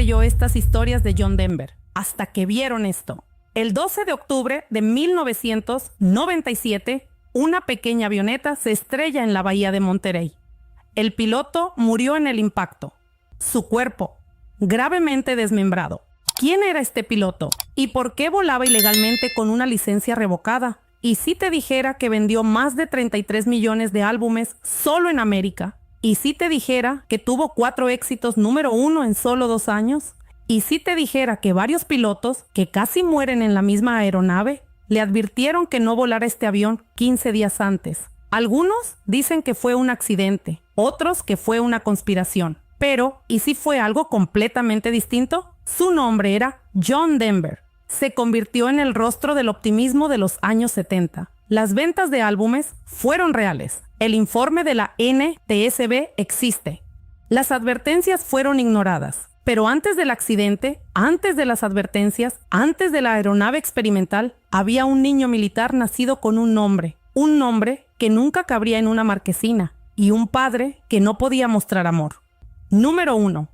creyó estas historias de John Denver hasta que vieron esto. El 12 de octubre de 1997, una pequeña avioneta se estrella en la bahía de Monterey. El piloto murió en el impacto. Su cuerpo, gravemente desmembrado. ¿Quién era este piloto? ¿Y por qué volaba ilegalmente con una licencia revocada? ¿Y si te dijera que vendió más de 33 millones de álbumes solo en América? ¿Y si te dijera que tuvo 4 éxitos número 1 en solo 2 años? ¿Y si te dijera que varios pilotos que casi mueren en la misma aeronave le advirtieron que no volara este avión 15 días antes? Algunos dicen que fue un accidente, otros que fue una conspiración. Pero, ¿y si fue algo completamente distinto? Su nombre era John Denver. Se convirtió en el rostro del optimismo de los años 70. Las ventas de álbumes fueron reales. El informe de la NTSB existe. Las advertencias fueron ignoradas. Pero antes del accidente, antes de las advertencias, antes de la aeronave experimental, había un niño militar nacido con un nombre que nunca cabría en una marquesina, y un padre que no podía mostrar amor. Número 1.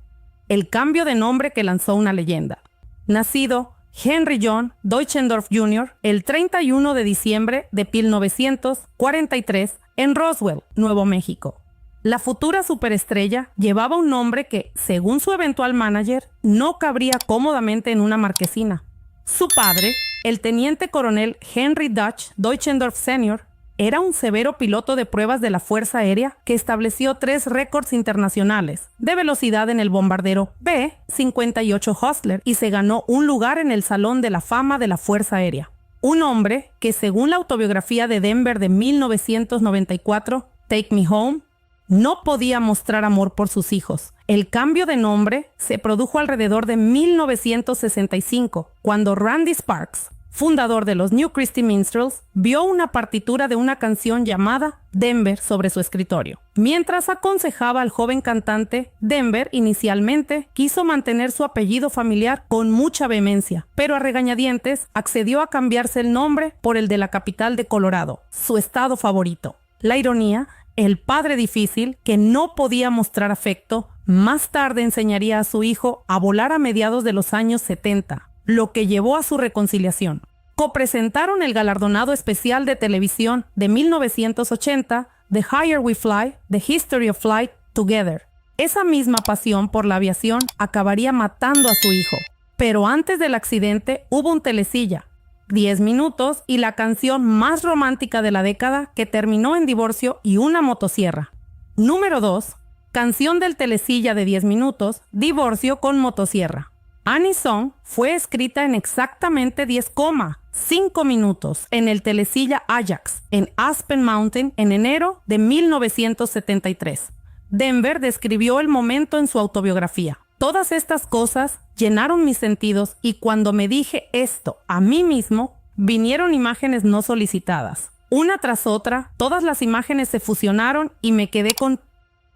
El cambio de nombre que lanzó una leyenda. Nacido Henry John Deutschendorf Jr. el 31 de diciembre de 1943 en Roswell, Nuevo México. La futura superestrella llevaba un nombre que, según su eventual manager, no cabría cómodamente en una marquesina. Su padre, el teniente coronel Henry Dutch Deutschendorf Sr., era un severo piloto de pruebas de la Fuerza Aérea que estableció 3 récords internacionales de velocidad en el bombardero B-58 Hustler y se ganó un lugar en el Salón de la Fama de la Fuerza Aérea. Un hombre que, según la autobiografía de Denver de 1994, Take Me Home, no podía mostrar amor por sus hijos. El cambio de nombre se produjo alrededor de 1965, cuando Randy Sparks, fundador de los New Christy Minstrels, vio una partitura de una canción llamada Denver sobre su escritorio. Mientras aconsejaba al joven cantante, Denver inicialmente quiso mantener su apellido familiar con mucha vehemencia, pero a regañadientes accedió a cambiarse el nombre por el de la capital de Colorado, su estado favorito. La ironía, el padre difícil, que no podía mostrar afecto, más tarde enseñaría a su hijo a volar a mediados de los años 70. Lo que llevó a su reconciliación. Copresentaron el galardonado especial de televisión de 1980, The Higher We Fly, The History of Flight Together. Esa misma pasión por la aviación acabaría matando a su hijo. Pero antes del accidente hubo un telesilla, 10 minutos y la canción más romántica de la década que terminó en divorcio y una motosierra. Número 2. Canción del telesilla de 10 minutos, divorcio con motosierra. Annie's Song fue escrita en exactamente 10,5 minutos en el telesilla Ajax, en Aspen Mountain, en enero de 1973. Denver describió el momento en su autobiografía. Todas estas cosas llenaron mis sentidos y cuando me dije esto a mí mismo, vinieron imágenes no solicitadas. Una tras otra, todas las imágenes se fusionaron y me quedé con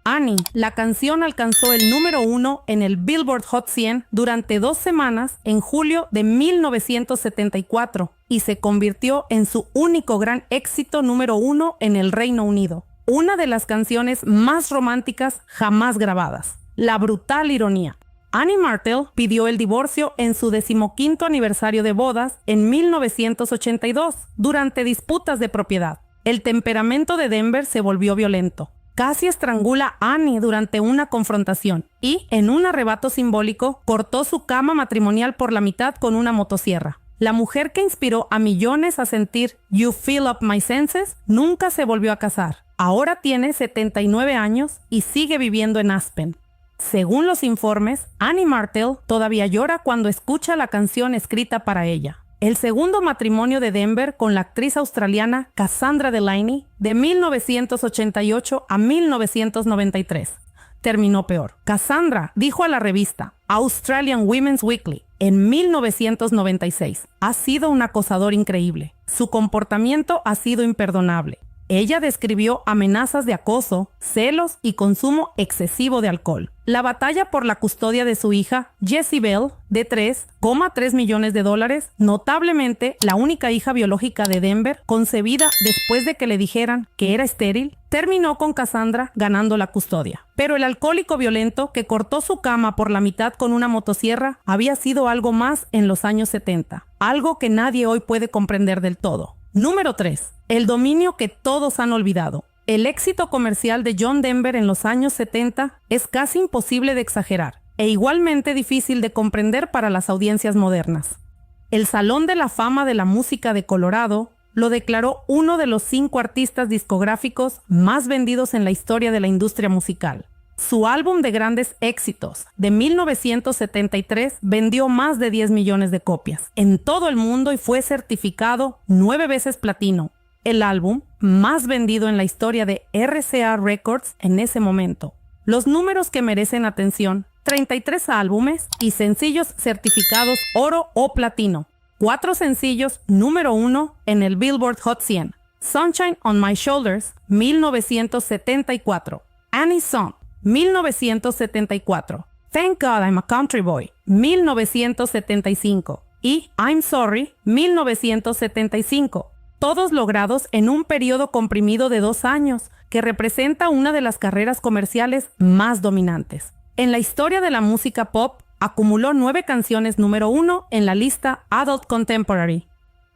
Annie. La canción alcanzó el número 1 en el Billboard Hot 100 durante 2 semanas en julio de 1974 y se convirtió en su único gran éxito número 1 en el Reino Unido. Una de las canciones más románticas jamás grabadas. La brutal ironía. Annie Martel pidió el divorcio en su 15º aniversario de bodas en 1982 durante disputas de propiedad. El temperamento de Denver se volvió violento. Casi estrangula a Annie durante una confrontación y, en un arrebato simbólico, cortó su cama matrimonial por la mitad con una motosierra. La mujer que inspiró a millones a sentir You Fill Up My Senses nunca se volvió a casar. Ahora tiene 79 años y sigue viviendo en Aspen. Según los informes, Annie Martel todavía llora cuando escucha la canción escrita para ella. El segundo matrimonio de Denver con la actriz australiana Cassandra Delaney de 1988 a 1993 terminó peor. Cassandra dijo a la revista Australian Women's Weekly en 1996: ha sido un acosador increíble. Su comportamiento ha sido imperdonable. Ella describió amenazas de acoso, celos y consumo excesivo de alcohol. La batalla por la custodia de su hija, Jessie Bell, de $3,3 millones, notablemente la única hija biológica de Denver, concebida después de que le dijeran que era estéril, terminó con Cassandra ganando la custodia. Pero el alcohólico violento que cortó su cama por la mitad con una motosierra había sido algo más en los años 70, algo que nadie hoy puede comprender del todo. Número 3. El dominio que todos han olvidado. El éxito comercial de John Denver en los años 70 es casi imposible de exagerar e igualmente difícil de comprender para las audiencias modernas. El Salón de la Fama de la Música de Colorado lo declaró uno de los 5 artistas discográficos más vendidos en la historia de la industria musical. Su álbum de grandes éxitos de 1973 vendió más de 10 millones de copias en todo el mundo y fue certificado 9 veces platino, el álbum más vendido en la historia de RCA Records en ese momento. Los números que merecen atención: 33 álbumes y sencillos certificados oro o platino, 4 sencillos número 1 en el Billboard Hot 100, Sunshine on My Shoulders, 1974, Annie's Song, 1974, Thank God I'm a Country Boy, 1975 y I'm Sorry, 1975, todos logrados en un periodo comprimido de 2 años, que representa una de las carreras comerciales más dominantes. En la historia de la música pop, acumuló 9 canciones número 1 en la lista Adult Contemporary,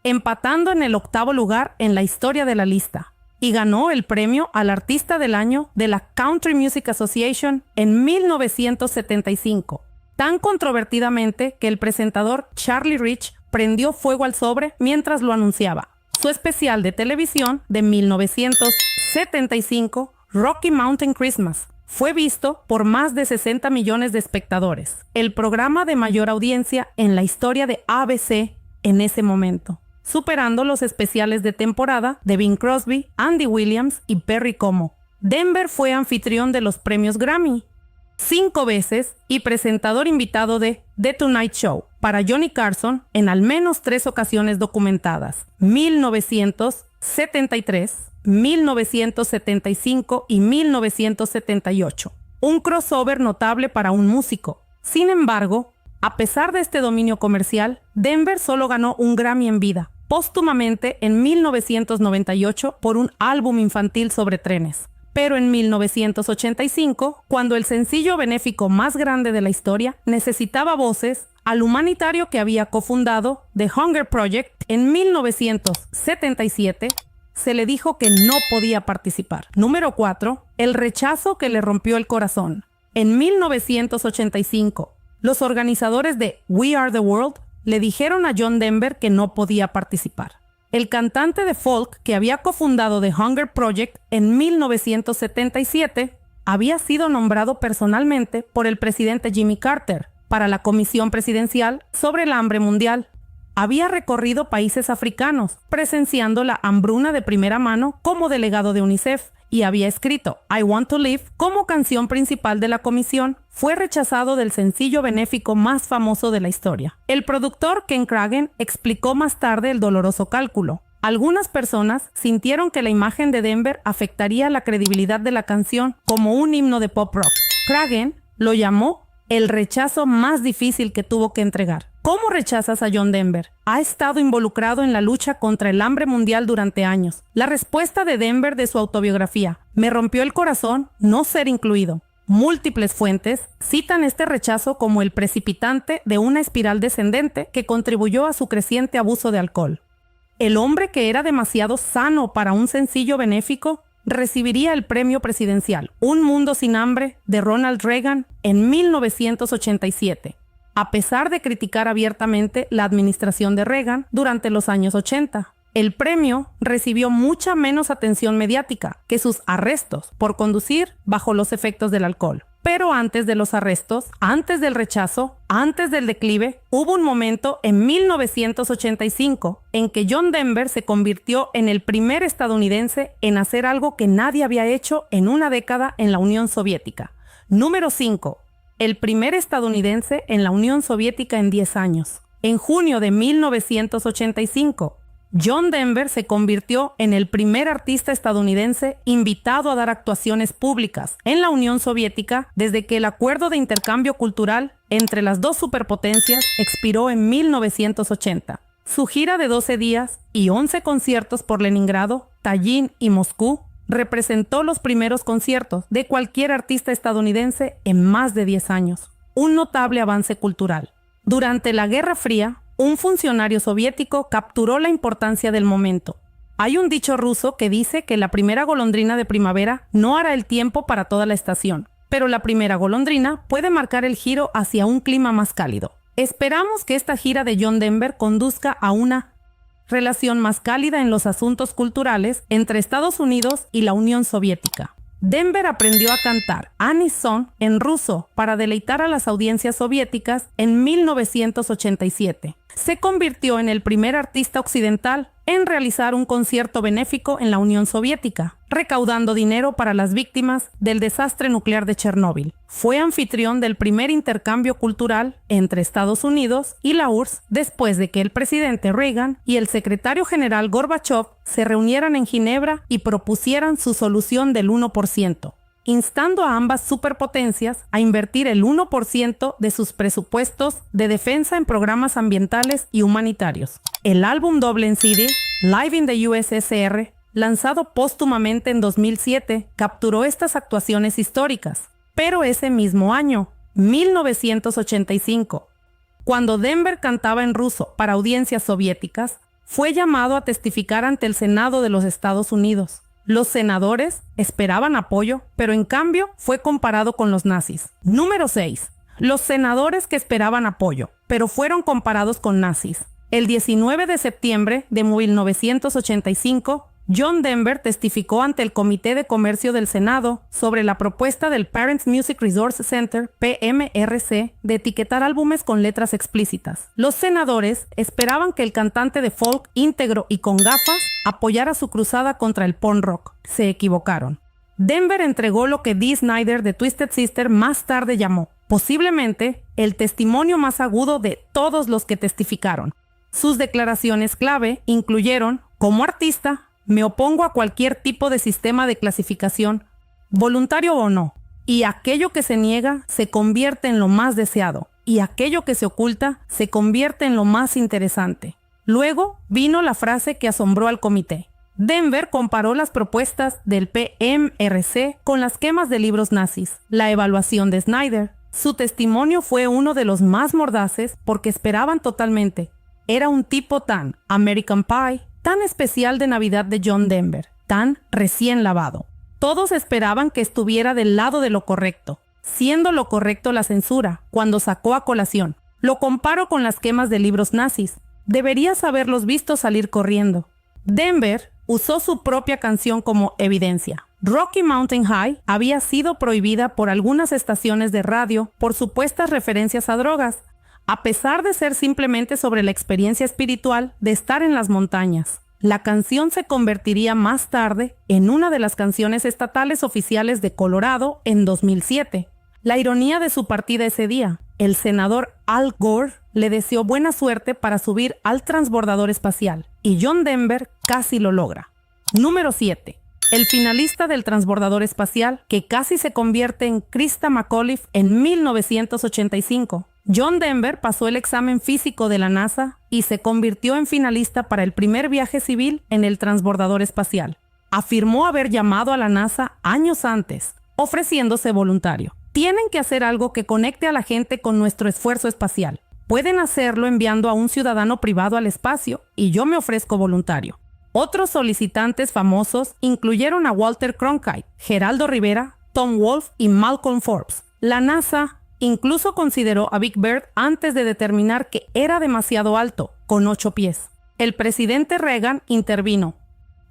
empatando en el 8º lugar en la historia de la lista, y ganó el premio al Artista del Año de la Country Music Association en 1975, tan controvertidamente que el presentador Charlie Rich prendió fuego al sobre mientras lo anunciaba. Su especial de televisión de 1975, Rocky Mountain Christmas, fue visto por más de 60 millones de espectadores, el programa de mayor audiencia en la historia de ABC en ese momento, superando los especiales de temporada de Bing Crosby, Andy Williams y Perry Como. Denver fue anfitrión de los premios Grammy 5 veces y presentador invitado de The Tonight Show para Johnny Carson en al menos 3 ocasiones documentadas: 1973, 1975 y 1978. Un crossover notable para un músico. Sin embargo, a pesar de este dominio comercial, Denver solo ganó un Grammy en vida, póstumamente en 1998 por un álbum infantil sobre trenes. Pero en 1985, cuando el sencillo benéfico más grande de la historia necesitaba voces, al humanitario que había cofundado The Hunger Project en 1977, se le dijo que no podía participar. Número 4. El rechazo que le rompió el corazón. En 1985, los organizadores de We Are the World le dijeron a John Denver que no podía participar. El cantante de folk que había cofundado The Hunger Project en 1977 había sido nombrado personalmente por el presidente Jimmy Carter para la Comisión Presidencial sobre el Hambre Mundial. Había recorrido países africanos, presenciando la hambruna de primera mano como delegado de UNICEF, y había escrito I Want to Live como canción principal de la comisión. Fue rechazado del sencillo benéfico más famoso de la historia. El productor Ken Kragen explicó más tarde el doloroso cálculo. Algunas personas sintieron que la imagen de Denver afectaría la credibilidad de la canción como un himno de pop rock. Kragen lo llamó el rechazo más difícil que tuvo que entregar. ¿Cómo rechazas a John Denver? Ha estado involucrado en la lucha contra el hambre mundial durante años. La respuesta de Denver de su autobiografía: me rompió el corazón no ser incluido. Múltiples fuentes citan este rechazo como el precipitante de una espiral descendente que contribuyó a su creciente abuso de alcohol. El hombre que era demasiado sano para un sencillo benéfico recibiría el premio presidencial Un Mundo Sin Hambre de Ronald Reagan en 1987. A pesar de criticar abiertamente la administración de Reagan durante los años 80. El premio recibió mucha menos atención mediática que sus arrestos por conducir bajo los efectos del alcohol. Pero antes de los arrestos, antes del rechazo, antes del declive, hubo un momento en 1985 en que John Denver se convirtió en el primer estadounidense en hacer algo que nadie había hecho en una década en la Unión Soviética. Número 5. El primer estadounidense en la Unión Soviética en 10 años. En junio de 1985, John Denver se convirtió en el primer artista estadounidense invitado a dar actuaciones públicas en la Unión Soviética desde que el acuerdo de intercambio cultural entre las dos superpotencias expiró en 1980. Su gira de 12 días y 11 conciertos por Leningrado, Tallin y Moscú representó los primeros conciertos de cualquier artista estadounidense en más de 10 años. Un notable avance cultural. Durante la Guerra Fría, un funcionario soviético capturó la importancia del momento. Hay un dicho ruso que dice que la primera golondrina de primavera no hará el tiempo para toda la estación, pero la primera golondrina puede marcar el giro hacia un clima más cálido. Esperamos que esta gira de John Denver conduzca a una relación más cálida en los asuntos culturales entre Estados Unidos y la Unión Soviética. Denver aprendió a cantar Aniston en ruso para deleitar a las audiencias soviéticas en 1987. Se convirtió en el primer artista occidental en realizar un concierto benéfico en la Unión Soviética, recaudando dinero para las víctimas del desastre nuclear de Chernóbil. Fue anfitrión del primer intercambio cultural entre Estados Unidos y la URSS después de que el presidente Reagan y el secretario general Gorbachev se reunieran en Ginebra y propusieran su solución del 1%. Instando a ambas superpotencias a invertir el 1% de sus presupuestos de defensa en programas ambientales y humanitarios. El álbum doble en CD, Live in the USSR, lanzado póstumamente en 2007, capturó estas actuaciones históricas. Pero ese mismo año, 1985, cuando Denver cantaba en ruso para audiencias soviéticas, fue llamado a testificar ante el Senado de los Estados Unidos. Los senadores esperaban apoyo, pero en cambio fue comparado con los nazis. Número 6. Los senadores que esperaban apoyo, pero fueron comparados con nazis. El 19 de septiembre de 1985, John Denver testificó ante el Comité de Comercio del Senado sobre la propuesta del Parents Music Resource Center, PMRC, de etiquetar álbumes con letras explícitas. Los senadores esperaban que el cantante de folk íntegro y con gafas apoyara su cruzada contra el porn rock. Se equivocaron. Denver entregó lo que Dee Snider de Twisted Sister más tarde llamó, posiblemente, el testimonio más agudo de todos los que testificaron. Sus declaraciones clave incluyeron, como artista, me opongo a cualquier tipo de sistema de clasificación, voluntario o no, y aquello que se niega se convierte en lo más deseado, y aquello que se oculta se convierte en lo más interesante. Luego vino la frase que asombró al comité. Denver comparó las propuestas del PMRC con las quemas de libros nazis. La evaluación de Snyder. Su testimonio fue uno de los más mordaces porque esperaban totalmente. Era un tipo tan American Pie, tan especial de Navidad de John Denver, tan recién lavado. Todos esperaban que estuviera del lado de lo correcto, siendo lo correcto la censura, cuando sacó a colación. Lo comparo con las quemas de libros nazis. Deberías haberlos visto salir corriendo. Denver usó su propia canción como evidencia. Rocky Mountain High había sido prohibida por algunas estaciones de radio por supuestas referencias a drogas, a pesar de ser simplemente sobre la experiencia espiritual de estar en las montañas. La canción se convertiría más tarde en una de las canciones estatales oficiales de Colorado en 2007. La ironía de su partida ese día, el senador Al Gore le deseó buena suerte para subir al transbordador espacial, y John Denver casi lo logra. Número 7. El finalista del transbordador espacial, que casi se convierte en Krista McAuliffe en 1985. John Denver pasó el examen físico de la NASA y se convirtió en finalista para el primer viaje civil en el transbordador espacial. Afirmó haber llamado a la NASA años antes, ofreciéndose voluntario. Tienen que hacer algo que conecte a la gente con nuestro esfuerzo espacial. Pueden hacerlo enviando a un ciudadano privado al espacio y yo me ofrezco voluntario. Otros solicitantes famosos incluyeron a Walter Cronkite, Geraldo Rivera, Tom Wolfe y Malcolm Forbes. La NASA incluso consideró a Big Bird antes de determinar que era demasiado alto, con 8 pies. El presidente Reagan intervino,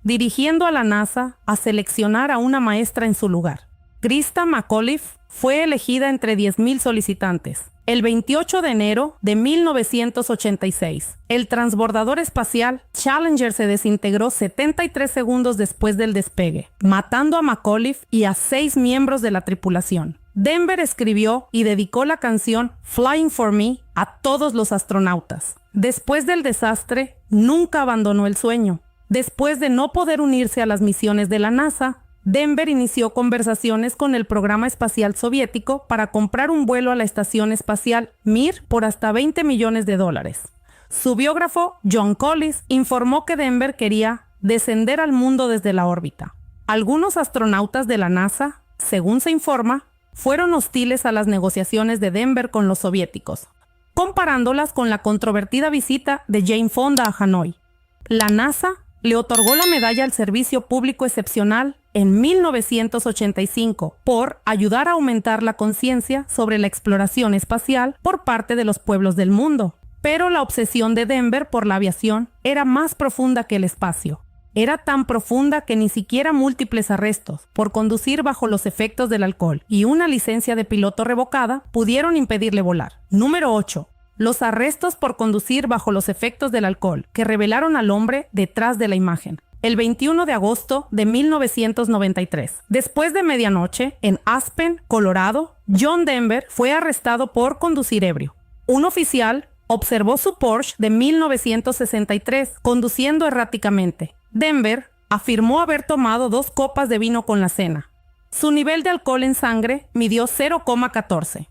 dirigiendo a la NASA a seleccionar a una maestra en su lugar. Krista McAuliffe fue elegida entre 10,000 solicitantes. El 28 de enero de 1986, el transbordador espacial Challenger se desintegró 73 segundos después del despegue, matando a McAuliffe y a 6 miembros de la tripulación. Denver escribió y dedicó la canción Flying for Me a todos los astronautas. Después del desastre, nunca abandonó el sueño. Después de no poder unirse a las misiones de la NASA, Denver inició conversaciones con el programa espacial soviético para comprar un vuelo a la estación espacial Mir por hasta $20 millones. Su biógrafo, John Collis, informó que Denver quería descender al mundo desde la órbita. Algunos astronautas de la NASA, según se informa, fueron hostiles a las negociaciones de Denver con los soviéticos, comparándolas con la controvertida visita de Jane Fonda a Hanoi. La NASA le otorgó la Medalla al Servicio Público Excepcional en 1985 por ayudar a aumentar la conciencia sobre la exploración espacial por parte de los pueblos del mundo. Pero la obsesión de Denver por la aviación era más profunda que el espacio. Era tan profunda que ni siquiera múltiples arrestos por conducir bajo los efectos del alcohol y una licencia de piloto revocada pudieron impedirle volar. Número 8. Los arrestos por conducir bajo los efectos del alcohol que revelaron al hombre detrás de la imagen. El 21 de agosto de 1993, después de medianoche, en Aspen, Colorado, John Denver fue arrestado por conducir ebrio. Un oficial observó su Porsche de 1963 conduciendo erráticamente. Denver afirmó haber tomado 2 copas de vino con la cena. Su nivel de alcohol en sangre midió 0,14,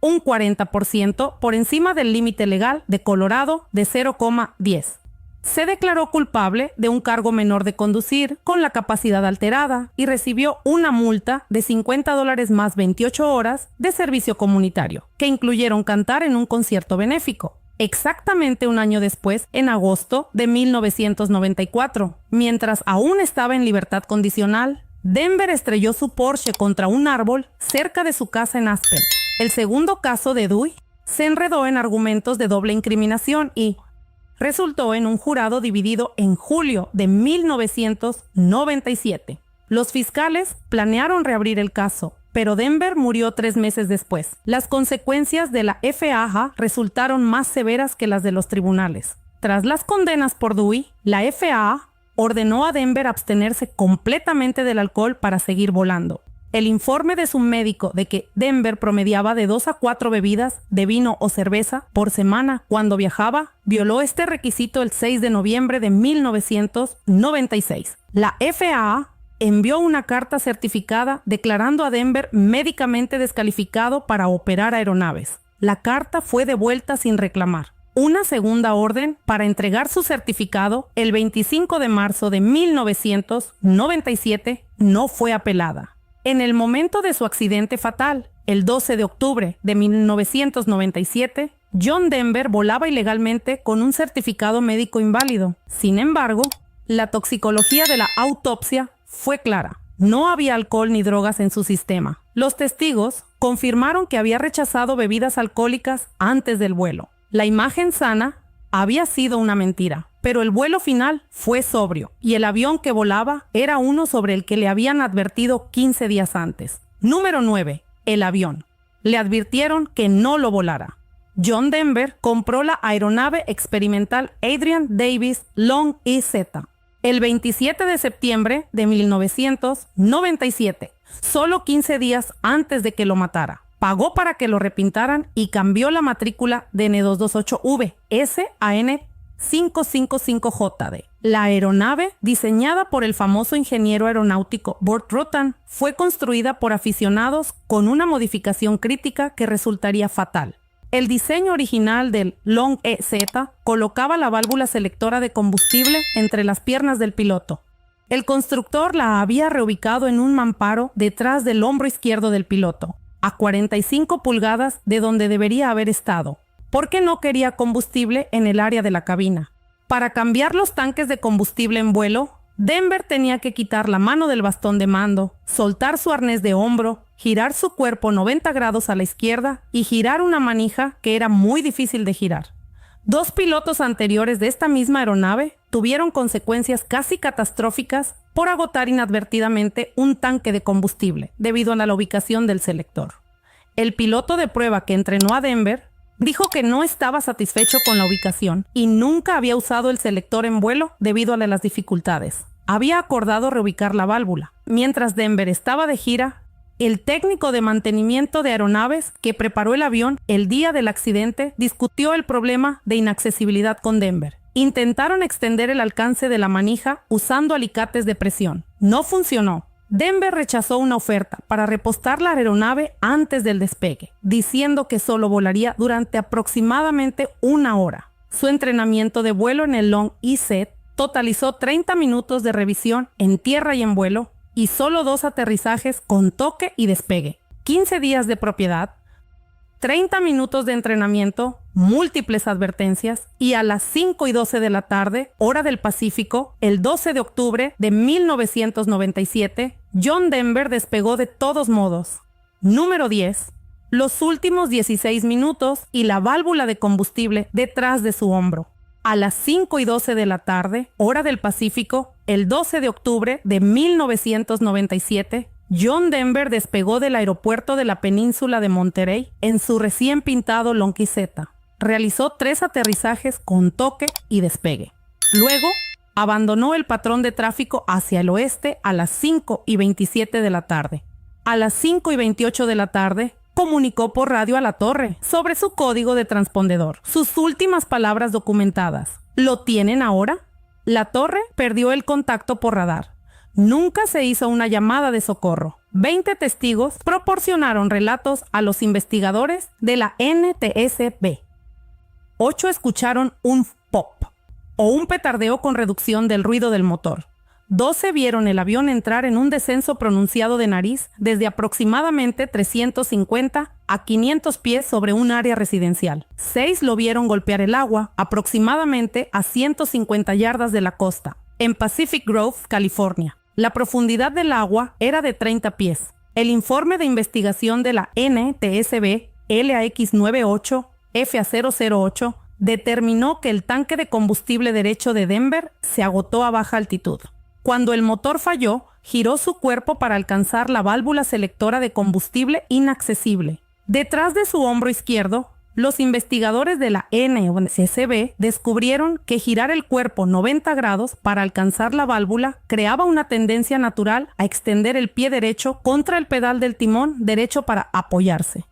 un 40% por encima del límite legal de Colorado de 0,10. Se declaró culpable de un cargo menor de conducir con la capacidad alterada y recibió una multa de $50 más 28 horas de servicio comunitario, que incluyeron cantar en un concierto benéfico. Exactamente un año después, en agosto de 1994, mientras aún estaba en libertad condicional, Denver estrelló su Porsche contra un árbol cerca de su casa en Aspen. El segundo caso de Dewey se enredó en argumentos de doble incriminación y resultó en un jurado dividido en julio de 1997. Los fiscales planearon reabrir el caso, pero Denver murió 3 meses después. Las consecuencias de la FAA resultaron más severas que las de los tribunales. Tras las condenas por Dewey, la FAA ordenó a Denver abstenerse completamente del alcohol para seguir volando. El informe de su médico de que Denver promediaba de 2 a 4 bebidas de vino o cerveza por semana cuando viajaba, violó este requisito el 6 de noviembre de 1996. La FAA envió una carta certificada declarando a Denver médicamente descalificado para operar aeronaves. La carta fue devuelta sin reclamar. Una segunda orden para entregar su certificado el 25 de marzo de 1997 no fue apelada. En el momento de su accidente fatal, el 12 de octubre de 1997, John Denver volaba ilegalmente con un certificado médico inválido. Sin embargo, la toxicología de la autopsia fue clara. No había alcohol ni drogas en su sistema. Los testigos confirmaron que había rechazado bebidas alcohólicas antes del vuelo. La imagen sana había sido una mentira, pero el vuelo final fue sobrio y el avión que volaba era uno sobre el que le habían advertido 15 días antes. Número 9. El avión. Le advirtieron que no lo volara. John Denver compró la aeronave experimental Adrian Davis Long EZ el 27 de septiembre de 1997, solo 15 días antes de que lo matara. Pagó para que lo repintaran y cambió la matrícula de N228V S a N555JD. La aeronave, diseñada por el famoso ingeniero aeronáutico Burt Rutan, fue construida por aficionados con una modificación crítica que resultaría fatal. El diseño original del Long EZ colocaba la válvula selectora de combustible entre las piernas del piloto. El constructor la había reubicado en un mamparo detrás del hombro izquierdo del piloto, a 45 pulgadas de donde debería haber estado, porque no quería combustible en el área de la cabina. Para cambiar los tanques de combustible en vuelo, Denver tenía que quitar la mano del bastón de mando, soltar su arnés de hombro, girar su cuerpo 90 grados a la izquierda y girar una manija que era muy difícil de girar. 2 pilotos anteriores de esta misma aeronave tuvieron consecuencias casi catastróficas por agotar inadvertidamente un tanque de combustible debido a la ubicación del selector. El piloto de prueba que entrenó a Denver dijo que no estaba satisfecho con la ubicación y nunca había usado el selector en vuelo debido a las dificultades. Había acordado reubicar la válvula. Mientras Denver estaba de gira, el técnico de mantenimiento de aeronaves que preparó el avión el día del accidente discutió el problema de inaccesibilidad con Denver Intentaron extender el alcance de la manija usando alicates de presión. No funcionó. Denver rechazó una oferta para repostar la aeronave antes del despegue, diciendo que solo volaría durante aproximadamente 1 hora. Su entrenamiento de vuelo en el Long EZ totalizó 30 minutos de revisión en tierra y en vuelo, y solo 2 aterrizajes con toque y despegue. 15 días de propiedad, 30 minutos de entrenamiento, múltiples advertencias, y a las 5:12 de la tarde, hora del Pacífico, el 12 de octubre de 1997, John Denver despegó de todos modos. Número 10. Los últimos 16 minutos y la válvula de combustible detrás de su hombro. A las 5:12 de la tarde, hora del Pacífico, el 12 de octubre de 1997, John Denver despegó del aeropuerto de la península de Monterey en su recién pintado Long EZ. Realizó 3 aterrizajes con toque y despegue. Luego, abandonó el patrón de tráfico hacia el oeste a las 5:27 de la tarde. A las 5:28 de la tarde, comunicó por radio a la torre sobre su código de transpondedor. Sus últimas palabras documentadas. ¿Lo tienen ahora? La torre perdió el contacto por radar. Nunca se hizo una llamada de socorro. 20 testigos proporcionaron relatos a los investigadores de la NTSB. 8 escucharon un pop o un petardeo con reducción del ruido del motor. 12 vieron el avión entrar en un descenso pronunciado de nariz desde aproximadamente 350 a 500 pies sobre un área residencial. 6 lo vieron golpear el agua aproximadamente a 150 yardas de la costa, en Pacific Grove, California. La profundidad del agua era de 30 pies. El informe de investigación de la NTSB LAX98 FA008 determinó que el tanque de combustible derecho de Denver se agotó a baja altitud. Cuando el motor falló, giró su cuerpo para alcanzar la válvula selectora de combustible inaccesible. Detrás de su hombro izquierdo, los investigadores de la NTSB descubrieron que girar el cuerpo 90 grados para alcanzar la válvula creaba una tendencia natural a extender el pie derecho contra el pedal del timón derecho para apoyarse.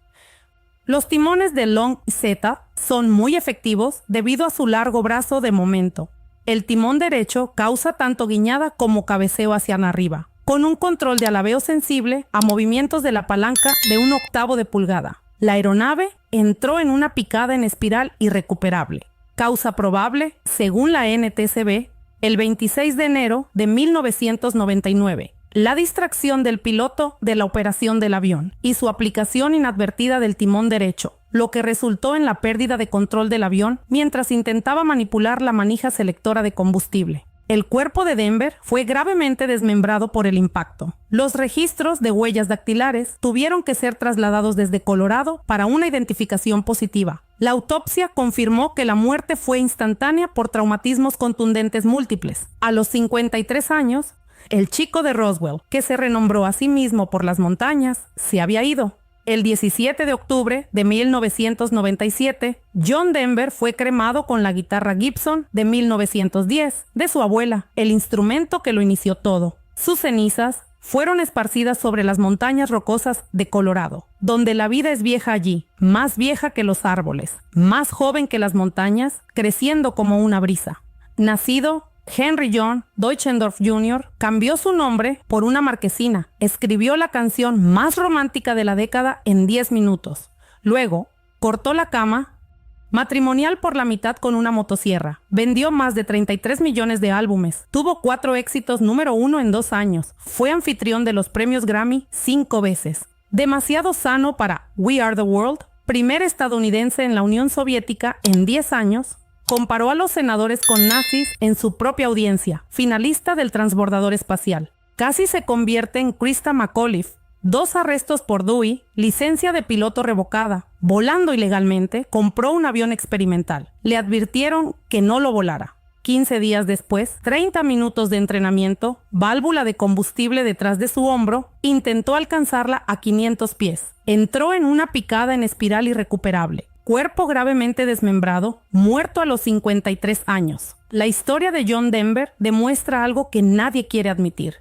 Los timones de Long EZ son muy efectivos debido a su largo brazo de momento. El timón derecho causa tanto guiñada como cabeceo hacia arriba, con un control de alabeo sensible a movimientos de la palanca de 1/8 de pulgada. La aeronave entró en una picada en espiral irrecuperable. Causa probable, según la NTSB, el 26 de enero de 1999. La distracción del piloto de la operación del avión y su aplicación inadvertida del timón derecho, lo que resultó en la pérdida de control del avión mientras intentaba manipular la manija selectora de combustible. El cuerpo de Denver fue gravemente desmembrado por el impacto. Los registros de huellas dactilares tuvieron que ser trasladados desde Colorado para una identificación positiva. La autopsia confirmó que la muerte fue instantánea por traumatismos contundentes múltiples. A los 53 años, el chico de Roswell, que se renombró a sí mismo por las montañas, se había ido. El 17 de octubre de 1997, John Denver fue cremado con la guitarra Gibson de 1910 de su abuela, el instrumento que lo inició todo. Sus cenizas fueron esparcidas sobre las montañas rocosas de Colorado, donde la vida es vieja allí, más vieja que los árboles, más joven que las montañas, creciendo como una brisa. Nacido Henry John Deutschendorf Jr. cambió su nombre por una marquesina. Escribió la canción más romántica de la década en 10 minutos. Luego, cortó la cama matrimonial por la mitad con una motosierra. Vendió más de 33 millones de álbumes. Tuvo 4 éxitos número 1 en 2 años. Fue anfitrión de los premios Grammy 5 veces. Demasiado sano para We Are the World. Primer estadounidense en la Unión Soviética en 10 años. Comparó a los senadores con nazis en su propia audiencia, finalista del transbordador espacial. Casi se convierte en Krista McAuliffe. 2 arrestos por Dewey, licencia de piloto revocada. Volando ilegalmente, compró un avión experimental. Le advirtieron que no lo volara. 15 días después, 30 minutos de entrenamiento, válvula de combustible detrás de su hombro, intentó alcanzarla a 500 pies. Entró en una picada en espiral irrecuperable. Cuerpo gravemente desmembrado, muerto a los 53 años. La historia de John Denver demuestra algo que nadie quiere admitir.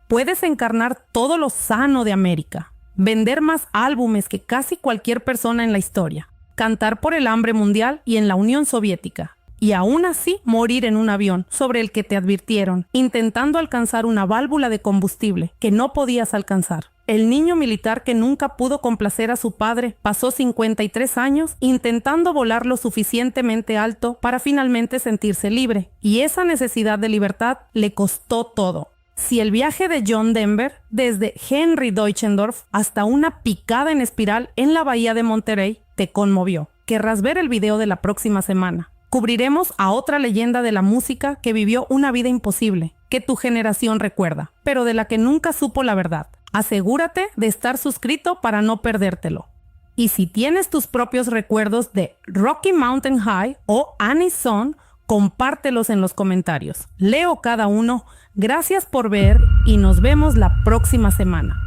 Puedes encarnar todo lo sano de América, vender más álbumes que casi cualquier persona en la historia, cantar por el hambre mundial y en la Unión Soviética, y aún así morir en un avión sobre el que te advirtieron, intentando alcanzar una válvula de combustible que no podías alcanzar. El niño militar que nunca pudo complacer a su padre pasó 53 años intentando volar lo suficientemente alto para finalmente sentirse libre, y esa necesidad de libertad le costó todo. Si el viaje de John Denver desde Henry Deutschendorf hasta una picada en espiral en la bahía de Monterey te conmovió, querrás ver el video de la próxima semana. Cubriremos a otra leyenda de la música que vivió una vida imposible, que tu generación recuerda, pero de la que nunca supo la verdad. Asegúrate de estar suscrito para no perdértelo. Y si tienes tus propios recuerdos de Rocky Mountain High o Annie's Son, compártelos en los comentarios. Leo cada uno. Gracias por ver y nos vemos la próxima semana.